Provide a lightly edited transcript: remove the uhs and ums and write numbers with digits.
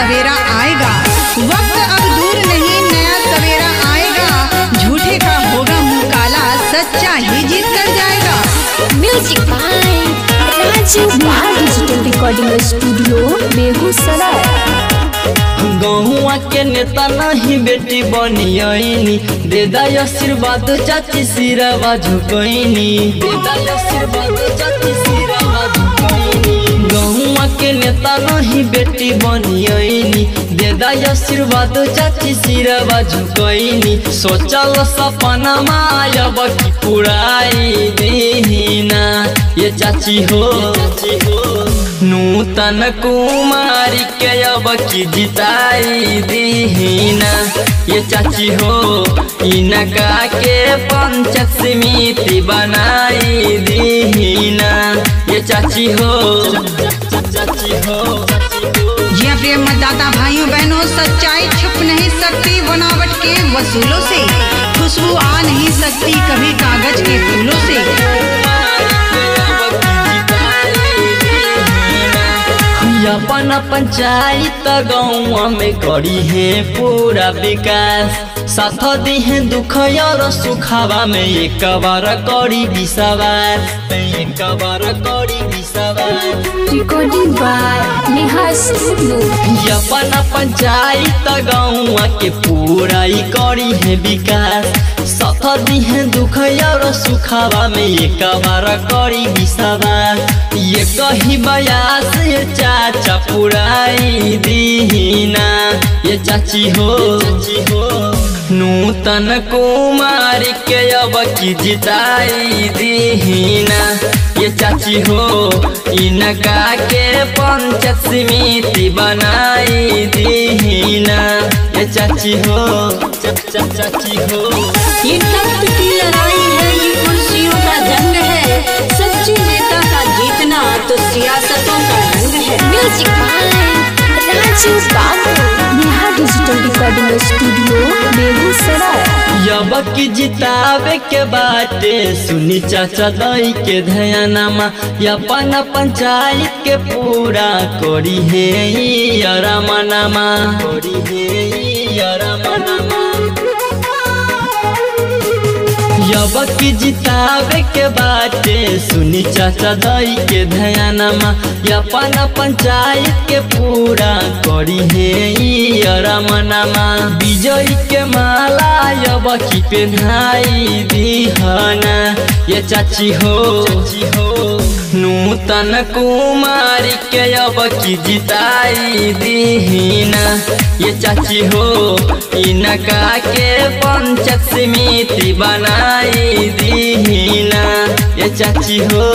सवेरा आएगा। वक्त अब दूर नहीं, नया सवेरा आएगा। झूठे का होगा मुंह काला, सच्चा ही जीत कर जाएगा। म्यूजिक बाय राजू बाल डिजिटल रिकॉर्डिंग स्टूडियो बेगूसराय। गहुआ के नेता नहीं बेटी बनियनी, दे दाई आशीर्वाद चाची सिरवा झुकैनी, दे दाई आशीर्वाद चाची सिरवा झुकैनी। गहुआ के नेता नहीं बेटी बनियनी, दे दाई आशीर्वाद चाची सिरवा झुकैनी। सोचल सपना मायब की पुराई दीना ये चाची हो, नूतन कुमारी के अब की जिताई दीना ये चाची हो। इनका के पंचायत समिति बनाई दीना ये चाची हो, चाची हो। जी हाँ प्रिय मतदाता भाइयों बहनों, सच्चाई छुप नहीं सकती बनावट के वसूलों से, खुशबू आ नहीं सकती कभी कागज के फूलों से। अपन पंचायत गाँव में करी है पूरा विकास, साथ दी है दुख और सुखावा में एक बार करी विश्वास, एक बार करी विश्वास। Recording by Neha studio. अपन पंचायत गाँव के पूरा ही करी है विकास, साथ दी है दुख और सुखावा में एक बार करी विश्वास। ये कही बयास ये चाचा पुराई दीना ये चाची हो, नूतन कुमारी के अब की जिताई दीना ये चाची हो। इनका के पंचायत समिति बनाई दीना ये चाची हो, चाची हो। ये तख्त की लड़ाई है, ये कुर्सियों का जंग है, सच्चे नेता का जीतना तो सियासतों का रंग है। म्यूजिक बाय राजू बाल Neha digital recording studio Begusarai. यब की जितावे के बाटे सुनी चाचा दाई के ध्यानमा, अपन पंचायत के पूरा करी है रमनमा, करी है रमनमा। यब की जितावे के बाटे सुनी चाचा दाई के ध्यानमा, अपन पंचायत के पूरा करी है रमनमा। विजय के माला यब की पहनाई दीहना ये चाची हो, नूतन कुमारी के अब की जिताई दीना ये चाची हो। इनका के पंचायत समिति बनाई दीना ये चाची हो।